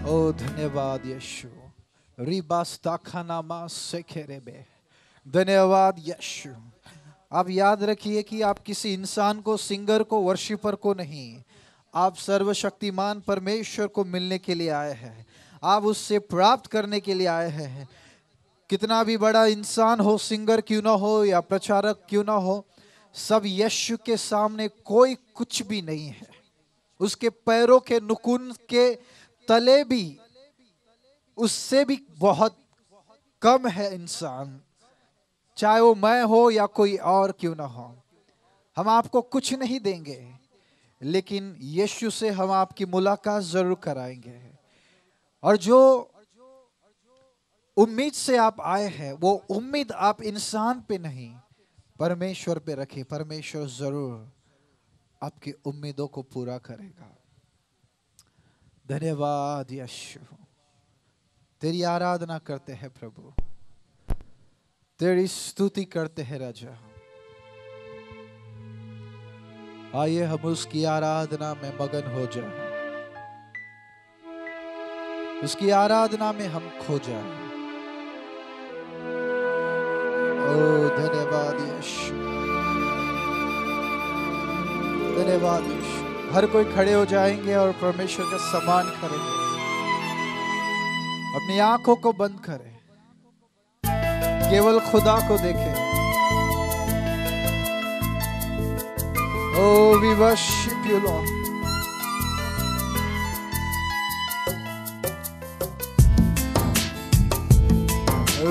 ओ धन्यवाद यीशु। रिबास्ता खानामा सेखेरेबे। धन्यवाद यीशु। आप याद रखिए कि आप किसी इंसान को, सिंगर को, वर्शिपर को नहीं, आप सर्वशक्तिमान परमेश्वर को मिलने के लिए आए हैं। आप उससे प्राप्त करने के लिए आए हैं। कितना भी बड़ा इंसान हो, सिंगर क्यों ना हो या प्रचारक क्यों ना हो, सब यीशु के सामने कोई कुछ भी नहीं है। उसके पैरों के नुकुन के तले भी उससे भी बहुत कम है इंसान, चाहे वो मैं हो या कोई और क्यों ना हो। हम आपको कुछ नहीं देंगे, लेकिन यीशु से हम आपकी मुलाकात जरूर कराएंगे। और जो उम्मीद से आप आए हैं, वो उम्मीद आप इंसान पे नहीं, परमेश्वर पे रखें। परमेश्वर जरूर आपकी उम्मीदों को पूरा करेगा। धन्यवाद यीशु। तेरी आराधना करते हैं प्रभु, तेरी स्तुति करते हैं राजा। आइए हम उसकी आराधना में मगन हो जाएं, उसकी आराधना में हम खो जाएं। ओ धन्यवाद यीशु, धन्यवाद यीशु। हर कोई खड़े हो जाएंगे और परमेश्वर का सम्मान करेंगे। अपनी आंखों को बंद करें, केवल खुदा को देखें। Oh, we worship you, Lord.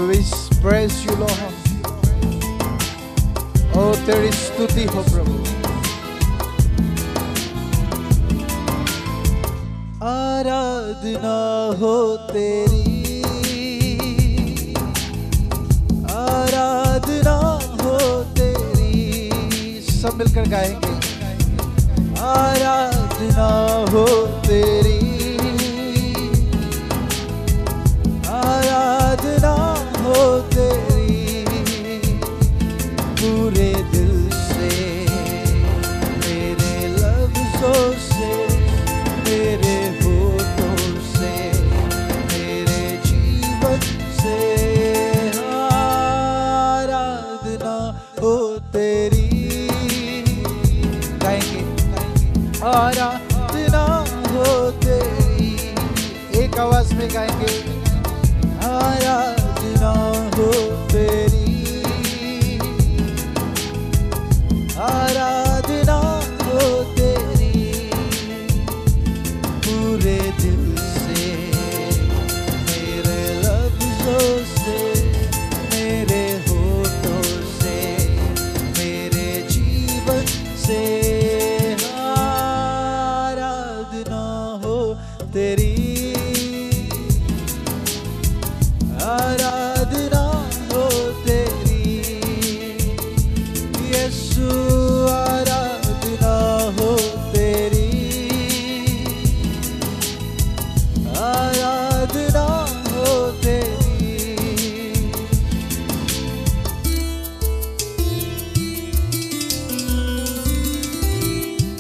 We praise you, Lord. Oh, तेरी स्तुति हो प्रभु। आराधना हो तेरी, आराधना हो तेरी। सब मिलकर गाएंगे। आराधना हो तेरी, आराधना हो तेरी। पूरे दिल से, मेरे लफ्जों से, मेरे होठों से, मेरे जीवन से। आराधना हो तेरी। गाएंगे आराधना हो तेरी। एक आवाज में गाएंगे। आराधना हो तेरी, आराधना हो तेरी। पूरे दिल से, मेरे लफ्जों से, मेरे होठों से, मेरे जीवन से। तेरी आराधना हो तेरी। यीशु आराधना हो तेरी, आराधना हो तेरी।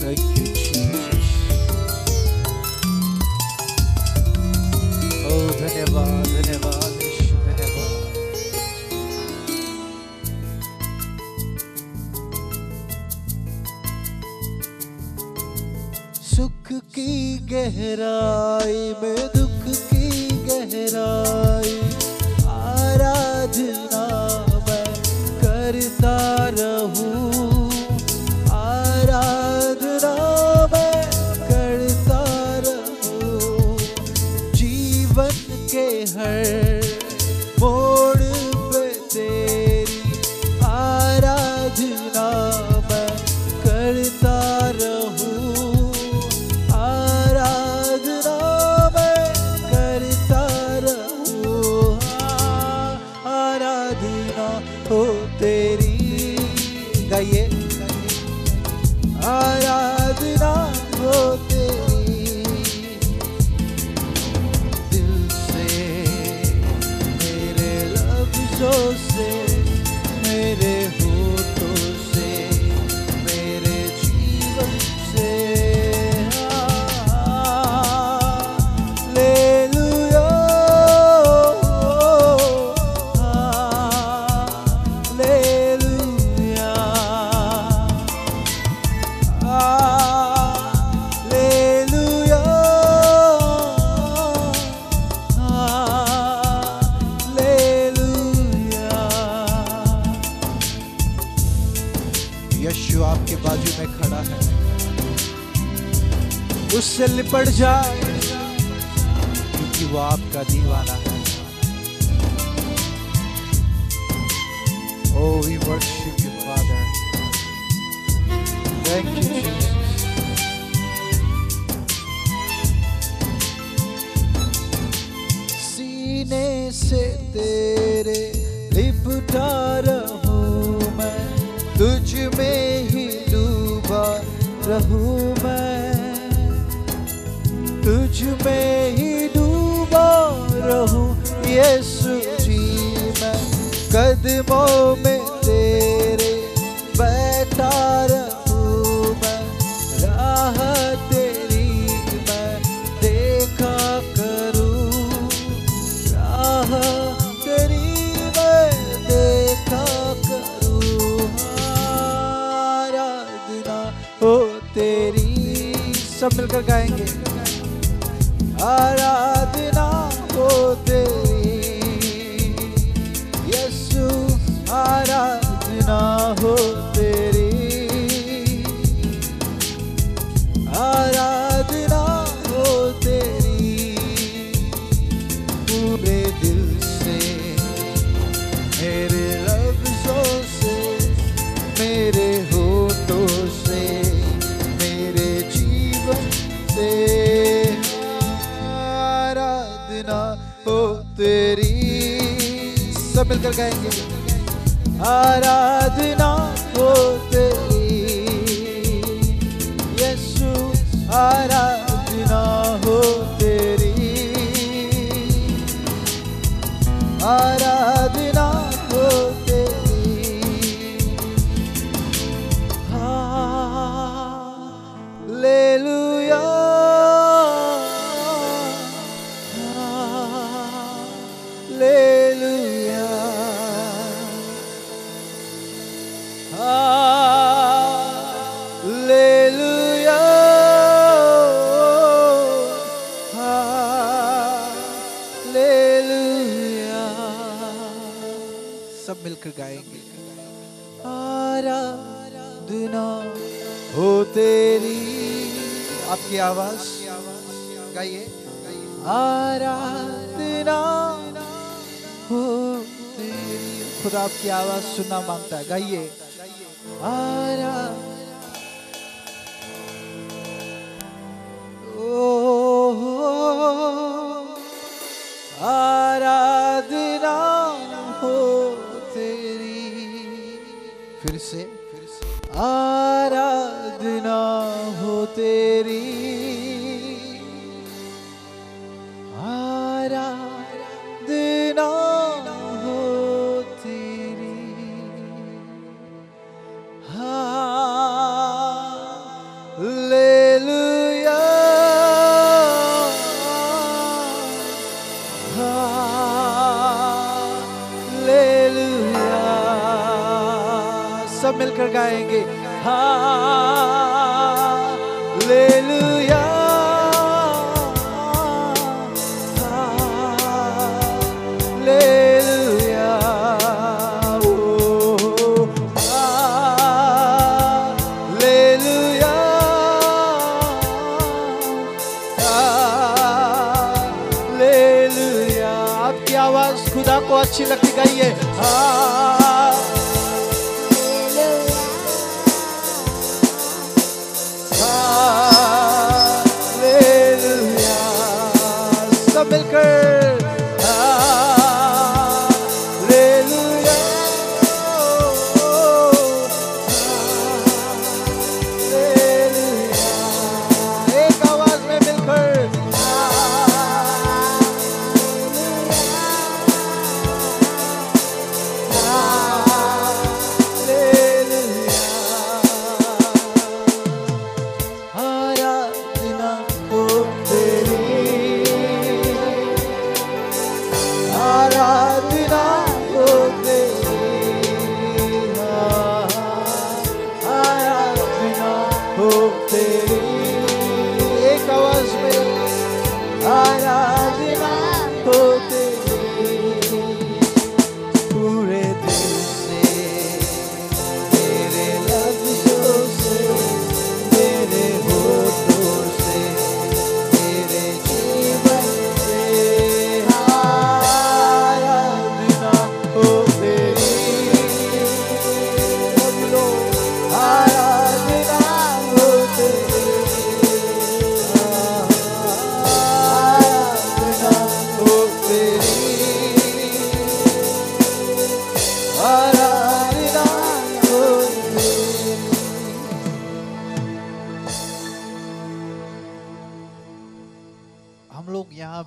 Thank you Jesus। धन्यवाद धन्यवाद धन्यवाद। सुख की गहराई में, दुख की गहराई, आराधना मैं करता रहूं। आराधना मैं करता रहूं। जीवन के हर मोड़ पे तेरी आराधना मैं करता रहूं। आराधना मैं करता रहूं। आराधना हो तेरी। गाइए। आराधना हो तेरी। से लिपट जाए, क्योंकि वो आपका दीवाना है। Oh, we worship you, Father. Thank you, Jesus. सीने से तेरे लिपटा रहूं मैं, तुझ में ही डूबा रहूं मैं, तुझ में ही डूबा रहूं यीशु जी मैं, कदमों में तेरे बैठा रहूं मैं, राह तेरी मैं देखा करूं, राह तेरी मैं देखा करूं, आराधना हो तेरी। सब मिलकर गाएंगे, आराधना हो तेरी यीशु, आराधना हो तेरी, आराधना हो तेरी, पूरे दिल से, मेरे लफ्जों से, मेरे होठों से, मेरे जीवन से, आराधना हो तेरी। सब मिलकर गाएंगे, आराधना हो तेरी यीशु, आराधना हो तेरी, आराधना हो तेरी, हालेलुया, हालेलुया, हालेलुया, हालेलुया। सब मिलकर गाएंगे, आराधना हो तेरी। आपकी आवाज गाइए, आराधना हो तेरी। खुदा आपकी आवाज सुनना मांगता है, गाइए, आराधना हो तेरी। फिर से, आराधना हो तेरी, आराधना हो तेरी, हालेलुया, हालेलुया। सब मिलकर गाएंगे, हालेलुया, हालेलुया, ओ हालेलुया, हालेलुया। आपकी आवाज खुदा को अच्छी लगती, गाइए, हालेलुया। सब मिलकर, हालेलुया, हालेलुया। एक आवाज में मिलकर, आराधना हो तेरी,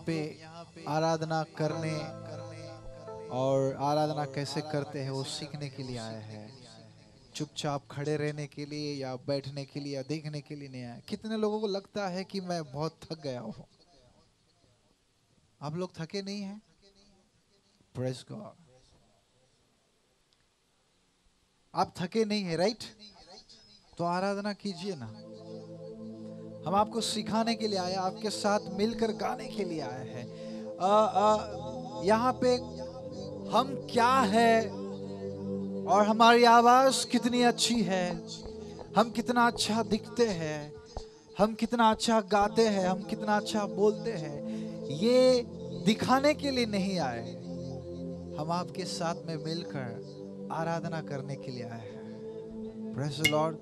पे आराधना करने और आराधना कैसे करते हैं वो सीखने के लिए आए हैं। चुपचाप खड़े रहने के लिए या बैठने के लिए या देखने के लिए नहीं आए। कितने लोगों को लगता है कि मैं बहुत थक गया हूँ? आप लोग थके नहीं हैं? Praise God. आप थके नहीं हैं, राइट? तो आराधना कीजिए ना। हम आपको सिखाने के लिए आए, आपके साथ मिलकर गाने के लिए आए हैं। यहाँ पे हम क्या है और हमारी आवाज कितनी अच्छी है, हम कितना अच्छा दिखते हैं, हम कितना अच्छा गाते हैं, हम कितना अच्छा बोलते हैं, ये दिखाने के लिए नहीं आए। हम आपके साथ में मिलकर आराधना करने के लिए आए हैं। Praise the Lord.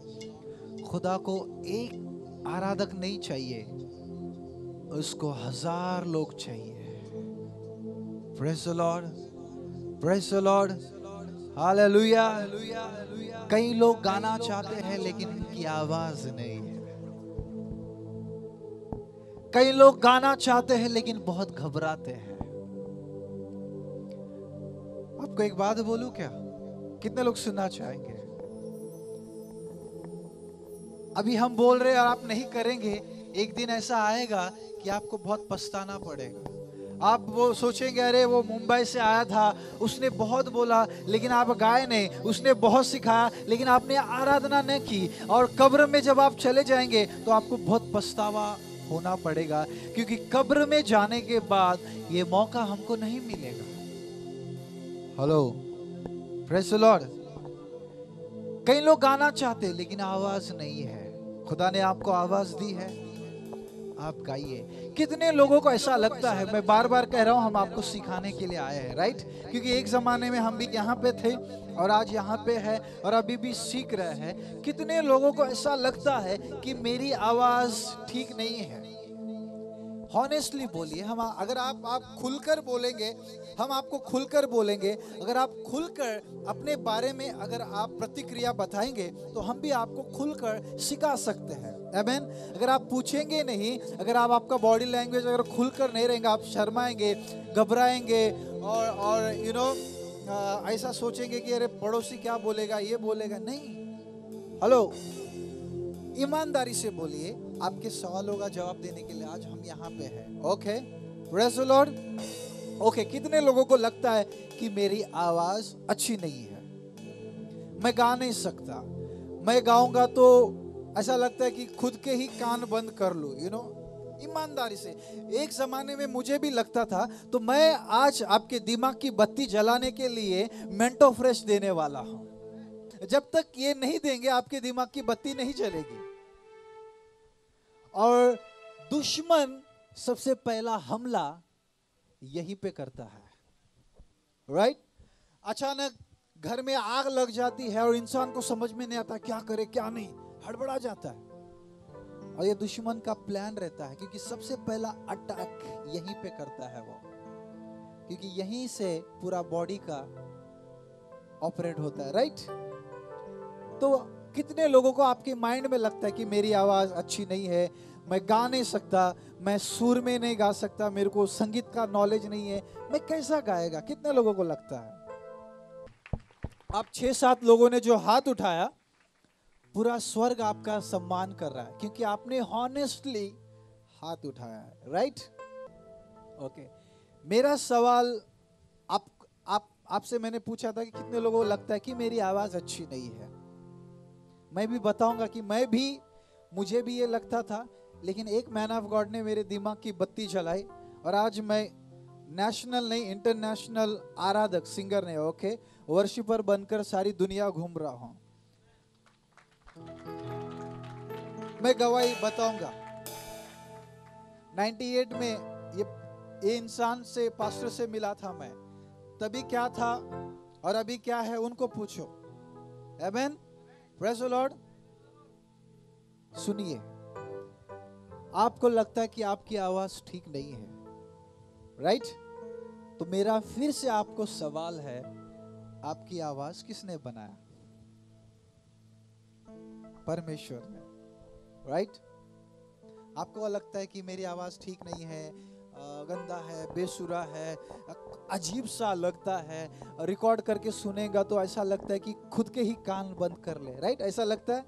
खुदा को एक आराधक नहीं चाहिए, उसको 1000 लोग चाहिए। Praise the Lord, praise the Lord, hallelujah. कई लोग गाना चाहते हैं लेकिन इनकी आवाज नहीं है। कई लोग गाना चाहते हैं लेकिन बहुत घबराते हैं। आपको एक बात बोलूं क्या? कितने लोग सुनना चाहेंगे? अभी हम बोल रहे हैं और आप नहीं करेंगे, एक दिन ऐसा आएगा कि आपको बहुत पछताना पड़ेगा। आप वो सोचेंगे, अरे वो मुंबई से आया था, उसने बहुत बोला लेकिन आप गाए नहीं, उसने बहुत सिखाया लेकिन आपने आराधना नहीं की। और कब्र में जब आप चले जाएंगे तो आपको बहुत पछतावा होना पड़ेगा, क्योंकि कब्र में जाने के बाद ये मौका हमको नहीं मिलेगा। Hello, praise the Lord. कई लोग गाना चाहते लेकिन आवाज नहीं है। खुदा ने आपको आवाज दी है, आप गाइए। कितने लोगों को ऐसा लगता है, मैं बार बार कह रहा हूं, हम आपको सिखाने के लिए आए हैं, राइट? क्योंकि एक जमाने में हम भी यहाँ पे थे और आज यहाँ पे है और अभी भी सीख रहे हैं। कितने लोगों को ऐसा लगता है कि मेरी आवाज ठीक नहीं है? हॉनेस्टली बोलिए। हम अगर आप खुलकर बोलेंगे, हम आपको खुलकर बोलेंगे। अगर आप खुलकर अपने बारे में अगर आप प्रतिक्रिया बताएंगे तो हम भी आपको खुलकर सिखा सकते हैं। आमीन। अगर आप पूछेंगे नहीं, अगर आप आपका बॉडी लैंग्वेज अगर खुलकर नहीं रहेंगे, आप शर्माएंगे, घबराएंगे और ऐसा सोचेंगे कि अरे पड़ोसी क्या बोलेगा, ये बोलेगा, नहीं। हेलो, ईमानदारी से बोलिए। आपके सवालों का जवाब देने के लिए आज हम यहाँ पे हैं। Okay, praise the Lord. Okay, कितने लोगों को लगता है कि मेरी आवाज अच्छी नहीं है, मैं गा नहीं सकता, मैं गाऊंगा तो ऐसा लगता है कि खुद के ही कान बंद कर लूं, ईमानदारी से एक जमाने में मुझे भी लगता था। तो मैं आज आपके दिमाग की बत्ती जलाने के लिए मेंटो फ्रेश देने वाला हूं। जब तक ये नहीं देंगे आपके दिमाग की बत्ती नहीं जलेगी। और दुश्मन सबसे पहला हमला यहीं पे करता है, राइट? अचानक घर में आग लग जाती है और इंसान को समझ में नहीं आता क्या करे क्या नहीं, हड़बड़ा जाता है। और ये दुश्मन का प्लान रहता है, क्योंकि सबसे पहला अटैक यहीं पे करता है वो, क्योंकि यहीं से पूरा बॉडी का ऑपरेट होता है, राइट? तो कितने लोगों को आपके माइंड में लगता है कि मेरी आवाज अच्छी नहीं है, मैं गा नहीं सकता, मैं सुर में नहीं गा सकता, मेरे को संगीत का नॉलेज नहीं है, मैं कैसा गाएगा? कितने लोगों को लगता है? आप 6-7 लोगों ने जो हाथ उठाया, पूरा स्वर्ग आपका सम्मान कर रहा है, क्योंकि आपने हॉनेस्टली हाथ उठाया है, राइट? ओके, मेरा सवाल आपसे मैंने पूछा था कि कितने लोगों को लगता है कि मेरी आवाज अच्छी नहीं है। मैं भी बताऊंगा कि मुझे भी ये लगता था, लेकिन एक मैन ऑफ गॉड ने मेरे दिमाग की बत्ती जलाई और आज मैं नेशनल नहीं इंटरनेशनल आराधक सिंगर ने, ओके, वर्शिपर बनकर सारी दुनिया घूम रहा हूं। मैं गवाही बताऊंगा। 98 में ये इंसान से, पास्टर से मिला था मैं, तभी क्या था और अभी क्या है उनको पूछो। आमेन, प्रेज़ द लॉर्ड। सुनिए, आपको लगता है कि आपकी आवाज ठीक नहीं है, राइट? तो मेरा फिर से आपको सवाल है, आपकी आवाज किसने बनाया? परमेश्वर ने, राइट? आपको लगता है कि मेरी आवाज ठीक नहीं है, गंदा है, बेसुरा है, अजीब सा लगता है, रिकॉर्ड करके सुनेगा तो ऐसा लगता है कि खुद के ही कान बंद कर ले, राइट? ऐसा लगता है।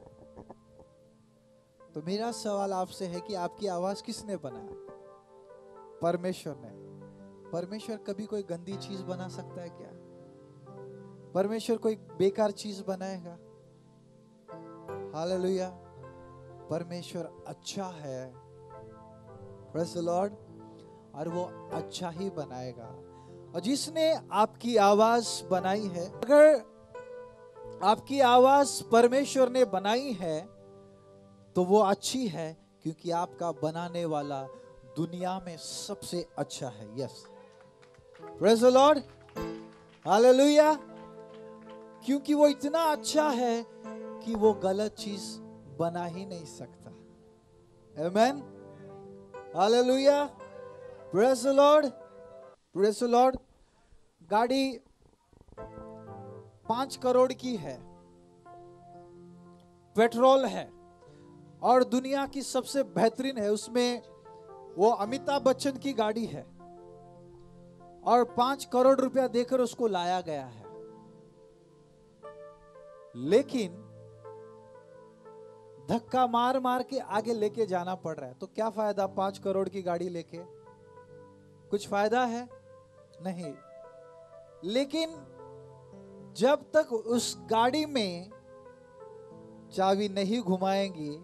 तो मेरा सवाल आपसे है कि आपकी आवाज किसने बनाया? परमेश्वर ने। परमेश्वर कभी कोई गंदी चीज बना सकता है क्या? परमेश्वर कोई बेकार चीज बनाएगा? हालेलुया। परमेश्वर अच्छा है, प्रेज़ द लॉर्ड, और वो अच्छा ही बनाएगा। और जिसने आपकी आवाज बनाई है, अगर आपकी आवाज परमेश्वर ने बनाई है तो वो अच्छी है, क्योंकि आपका बनाने वाला दुनिया में सबसे अच्छा है। Yes, praise the Lord, hallelujah. क्योंकि वो इतना अच्छा है कि वो गलत चीज बना ही नहीं सकता। Amen, hallelujah, praise the Lord, praise the Lord. गाड़ी 5 करोड़ की है, पेट्रोल है, और दुनिया की सबसे बेहतरीन है, उसमें वो अमिताभ बच्चन की गाड़ी है, और 5 करोड़ रुपया देकर उसको लाया गया है। लेकिन धक्का मार मार के आगे लेके जाना पड़ रहा है, तो क्या फायदा 5 करोड़ की गाड़ी लेके? कुछ फायदा है? नहीं। लेकिन जब तक उस गाड़ी में चाबी नहीं घुमाएंगे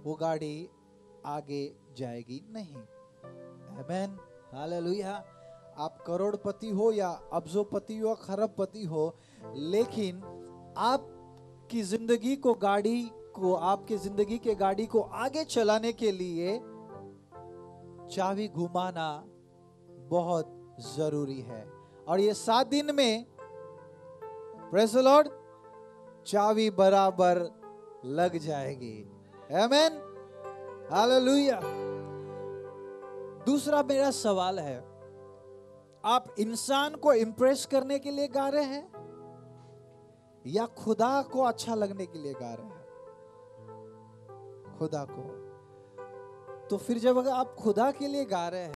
वो गाड़ी आगे जाएगी नहीं। आमेन, हालेलुया। आप करोड़पति हो या अब्जोपति हो, खरबपति हो, लेकिन आपकी जिंदगी आपके जिंदगी के गाड़ी को आगे चलाने के लिए चाबी घुमाना बहुत जरूरी है। और ये 7 दिन में, प्रेज़ द लॉर्ड, चाबी बराबर लग जाएगी। आमेन, हालेलुया। दूसरा मेरा सवाल है, आप इंसान को इंप्रेस करने के लिए गा रहे हैं या खुदा को अच्छा लगने के लिए गा रहे हैं? खुदा को। तो फिर जब अगर आप खुदा के लिए गा रहे हैं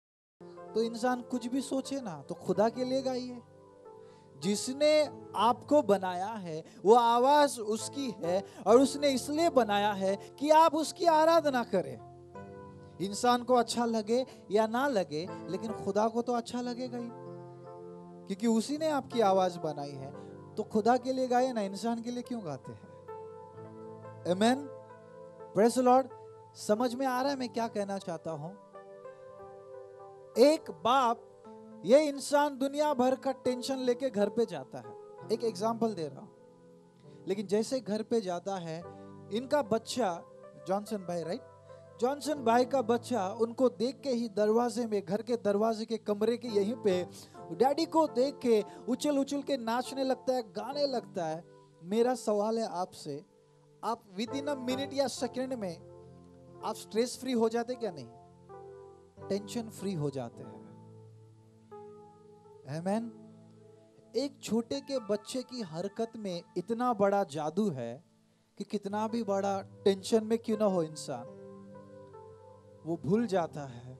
तो इंसान कुछ भी सोचे ना, तो खुदा के लिए गाइए। जिसने आपको बनाया है वो आवाज उसकी है, और उसने इसलिए बनाया है कि आप उसकी आराधना करें। इंसान को अच्छा लगे या ना लगे, लेकिन खुदा को तो अच्छा लगेगा ही, क्योंकि उसी ने आपकी आवाज बनाई है। तो खुदा के लिए गाए ना, इंसान के लिए क्यों गाते हैं? आमेन, प्रेज़ द लॉर्ड। समझ में आ रहा है मैं क्या कहना चाहता हूं? एक बाप, ये इंसान दुनिया भर का टेंशन लेके घर पे जाता है। एक एग्जांपल दे रहा हूं, लेकिन जैसे घर पे जाता है, इनका बच्चा जॉनसन भाई, राइट, जॉनसन भाई का बच्चा उनको देख के ही दरवाजे में, घर के दरवाजे के कमरे के यहीं पे डैडी को देख के उछल उछल के नाचने लगता है, गाने लगता है। मेरा सवाल है आपसे, आप विद इन अ मिनट या सेकंड में आप स्ट्रेस फ्री हो जाते क्या? नहीं, टेंशन फ्री हो जाते हैं। आमेन। एक छोटे के बच्चे की हरकत में इतना बड़ा जादू है कि कितना भी बड़ा टेंशन में क्यों ना हो इंसान, वो भूल जाता है।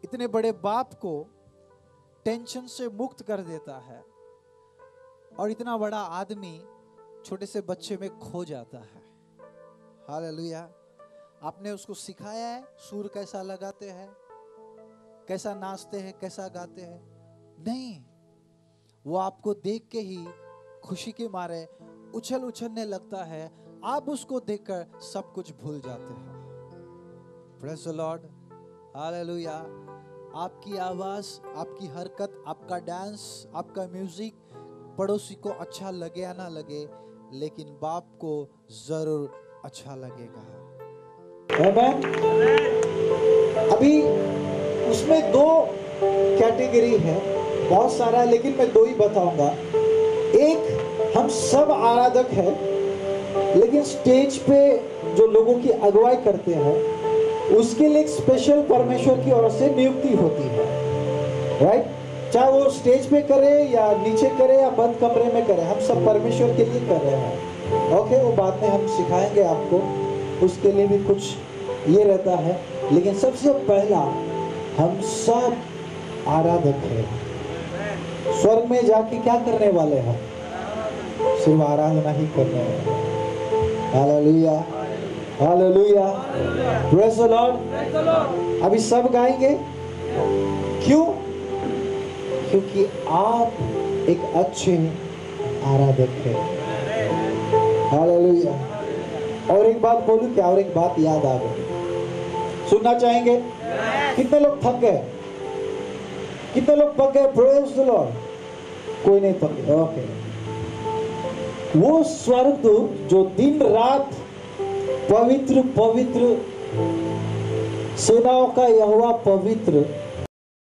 इतने बड़े बाप को टेंशन से मुक्त कर देता है, और इतना बड़ा आदमी छोटे से बच्चे में खो जाता है। हालेलुया। आपने उसको सिखाया है सुर कैसा लगाते हैं, कैसा नाचते हैं, कैसा गाते हैं? नहीं, वो आपको देख के ही खुशी के मारे उछलने लगता है। आप उसको देखकर सब कुछ भूल जाते हैं। Praise the Lord, hallelujah. आपकी आवाज, आपकी हरकत, आपका डांस, आपका म्यूजिक पड़ोसी को अच्छा लगे या ना लगे, लेकिन बाप को जरूर अच्छा लगेगा। आमेन। अभी उसमें 2 कैटेगरी है, बहुत सारा है, लेकिन मैं 2 ही बताऊंगा। एक, हम सब आराधक हैं, लेकिन स्टेज पे जो लोगों की अगुवाई करते हैं, उसके लिए एक स्पेशल परमेश्वर की ओर से नियुक्ति होती है, राइट? चाहे वो स्टेज पे करे या नीचे करे या बंद कमरे में करे, हम सब परमेश्वर के लिए कर रहे हैं। ओके, वो बाद में हम सिखाएंगे आपको, उसके लिए भी कुछ ये रहता है, लेकिन सबसे पहला हम सब आराधक हैं। स्वर्ग में जाके क्या करने वाले हैं? सिर्फ आराधना ही करने वाले हैं। Hallelujah, hallelujah, praise the Lord. अभी सब गाएंगे, क्यों? क्योंकि आप एक अच्छे आराधक हैं। हालेलुया। और एक बात बोलूं क्या? और एक बात याद आ गई, सुनना चाहेंगे? कितने लोग थक गए? कितने लोग पक गए? Praise the Lord. कोई नहीं पक गए, ओके। वो स्वर्गदूत जो दिन रात पवित्र पवित्र, सेनाओं का यहोवा पवित्र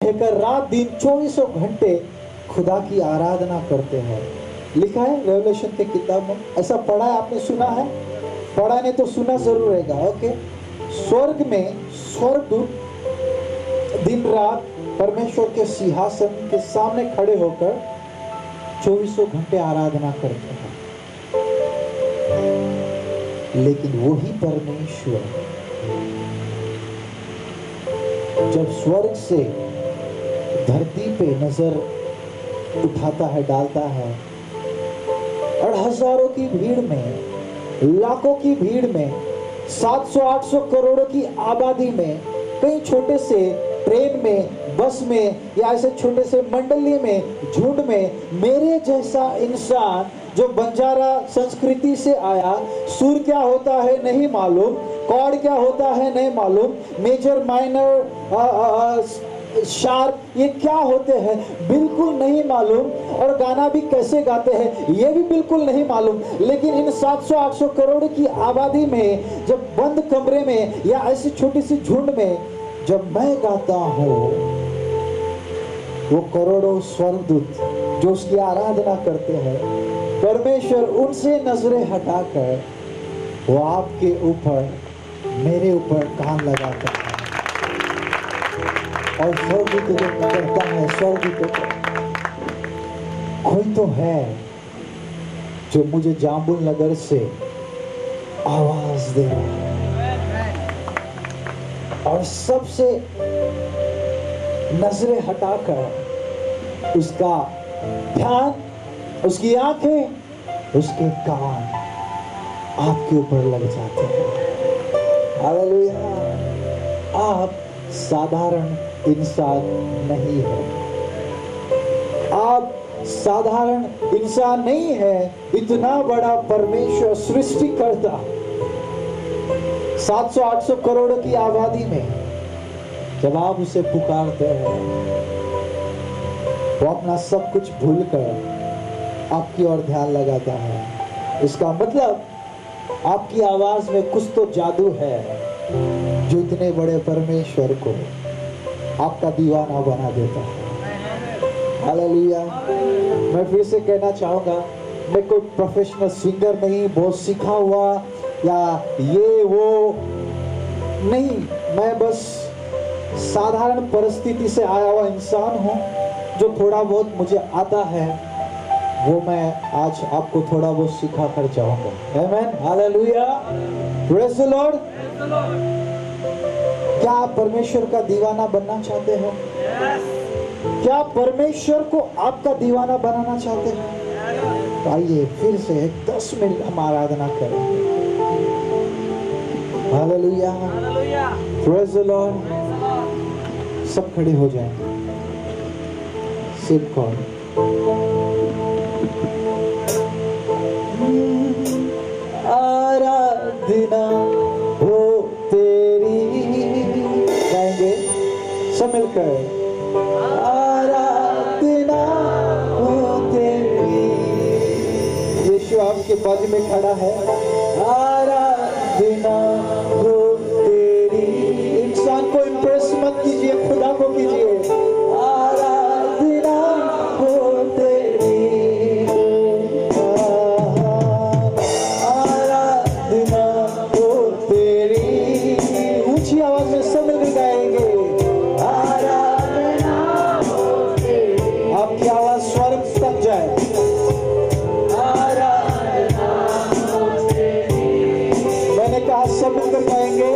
कहकर रात दिन 24 घंटे खुदा की आराधना करते हैं, लिखा है रेवलेशन के किताब में। ऐसा पढ़ा है? आपने सुना है? पढ़ा नहीं तो सुना जरूर रहेगा, ओके। स्वर्ग में स्वर्गदूत दिन रात परमेश्वर के सिंहासन के सामने खड़े होकर 24 घंटे आराधना करते हैं। लेकिन वही परमेश्वर जब स्वर्ग से धरती पे नजर उठाता है, डालता है, और हजारों की भीड़ में, लाखों की भीड़ में, 700-800 करोड़ों की आबादी में, कई छोटे से ट्रेन में, बस में, या ऐसे छोटे से मंडली में, झुंड में, मेरे जैसा इंसान जो बंजारा संस्कृति से आया, सुर क्या होता है नहीं मालूम, कॉर्ड क्या होता है नहीं मालूम, मेजर माइनर शार्प ये क्या होते हैं बिल्कुल नहीं मालूम, और गाना भी कैसे गाते हैं ये भी बिल्कुल नहीं मालूम। लेकिन इन 700-800 करोड़ की आबादी में, जब बंद कमरे में या ऐसी छोटी सी झुंड में जब मैं गाता हूँ, वो करोड़ों स्वर्गदूत जो उसकी आराधना करते हैं, परमेश्वर उनसे नजरें हटाकर वो आपके ऊपर, मेरे ऊपर कान लगाता है, और स्वर्गदूतों को कहता है, स्वर्गदूतों को, कोई तो है जो मुझे जाम्बुल नगर से आवाज दे रहा है, और सबसे नजरें हटाकर उसका ध्यान, उसकी आंखें, उसके कान आपके ऊपर लग जाते हैं। हालेलुया। आप साधारण इंसान नहीं है, आप साधारण इंसान नहीं है। इतना बड़ा परमेश्वर सृष्टिकर्ता 700-800 करोड़ की आबादी में जब आप उसे पुकारते हैं, वो अपना सब कुछ भूलकर आपकी ओर ध्यान लगाता है। इसका मतलब आपकी आवाज में कुछ तो जादू है जो इतने बड़े परमेश्वर को आपका दीवाना बना देता है। हालेलुया। मैं फिर से कहना चाहूंगा, मैं कोई प्रोफेशनल सिंगर नहीं, बहुत सीखा हुआ या ये वो नहीं, मैं बस साधारण परिस्थिति से आया हुआ इंसान हूँ। जो थोड़ा बहुत मुझे आता है वो मैं आज आपको थोड़ा बहुत सिखा कर जाऊंगा। आमेन, हालेलुया, प्रेज़ द लॉर्ड। क्या आप परमेश्वर का दीवाना बनना चाहते हैं? क्या परमेश्वर को आपका दीवाना बनाना चाहते हैं? तो आइए फिर से 10 मिनट हम आराधना करेंगे। Hallelujah, praise the Lord. सब खड़े हो जाएं। सिर्फ कौन आराधना हो तेरी, गाएंगे सब मिलकर, आराधना हो तेरी। यीशु आपके बाजू में खड़ा है, आराधना हो तेरी। इंसान को इम्प्रेस मत कीजिए, खुदा को कीजिए। आराधना हो तेरी, आराधना हो तेरी। ऊंची आवाज में सब मिलकर गाएंगे, आराधना हो तेरी। आपकी आवाज स्वर्ग तक जाए। आराधना हो तेरी। मैंने कहा सब मिलकर गाएंगे,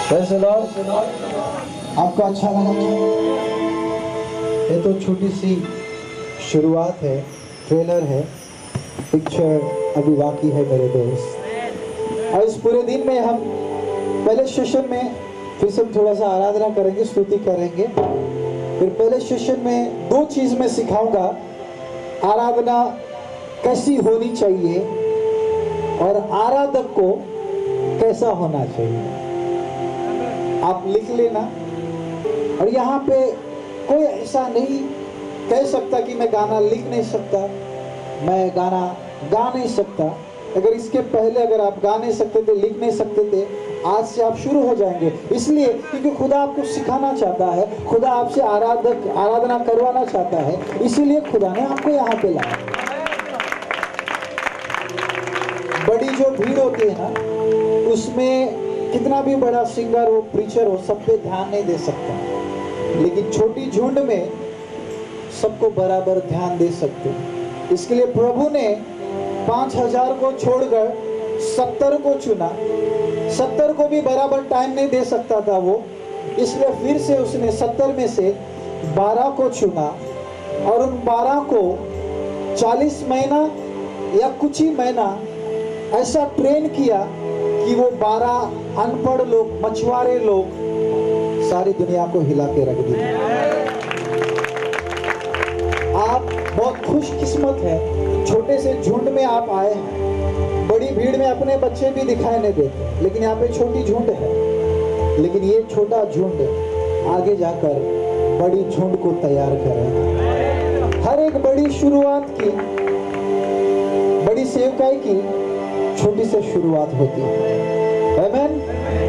Praise the Lord. आपको अच्छा लगा? ये तो छोटी सी शुरुआत है, ट्रेलर है, पिक्चर अभी बाकी है मेरे दोस्त। और इस पूरे दिन में हम पहले सेशन में फिर से थोड़ा सा आराधना करेंगे, स्तुति करेंगे। फिर पहले सेशन में 2 चीज मैं सिखाऊंगा, आराधना कैसी होनी चाहिए और आराधक को कैसा होना चाहिए। आप लिख लेना। और यहाँ पे कोई ऐसा नहीं कह सकता कि मैं गाना लिख नहीं सकता, मैं गाना गा नहीं सकता। अगर इसके पहले अगर आप गा नहीं सकते थे, लिख नहीं सकते थे, आज से आप शुरू हो जाएंगे। इसलिए क्योंकि खुदा आपको सिखाना चाहता है, खुदा आपसे आराधना करवाना चाहता है, इसीलिए खुदा ने आपको यहाँ पे लाया। बड़ी जो भीड़ होती है ना, उसमें कितना भी बड़ा सिंगर हो, प्रीचर हो, सब पे ध्यान नहीं दे सकता, लेकिन छोटी झुंड में सबको बराबर ध्यान दे सकते हैं। इसके लिए प्रभु ने 5000 को छोड़कर 70 को चुना। 70 को भी बराबर टाइम नहीं दे सकता था वो, इसलिए फिर से उसने 70 में से 12 को चुना और उन 12 को 40 महीना या कुछ ही महीना ऐसा ट्रेन किया कि वो 12 अनपढ़ लोग, मछुआरे लोग सारी दुनिया को हिला के रख दिए। आप बहुत खुशकिस्मत है, छोटे से झुंड में आप आए हैं। बड़ी भीड़ में अपने बच्चे भी दिखाई नहीं देते, लेकिन यहाँ पे छोटी झुंड है। लेकिन ये छोटा झुंड आगे जाकर बड़ी झुंड को तैयार करेगा। हर एक बड़ी शुरुआत की, बड़ी सेवकाई की छोटी से शुरुआत होती है। आमेन,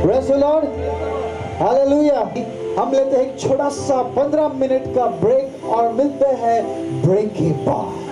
प्रेज़ द लॉर्ड, हालेलुया। हम लेते हैं एक छोटा सा 15 मिनट का ब्रेक और मिलते हैं ब्रेक के बाद।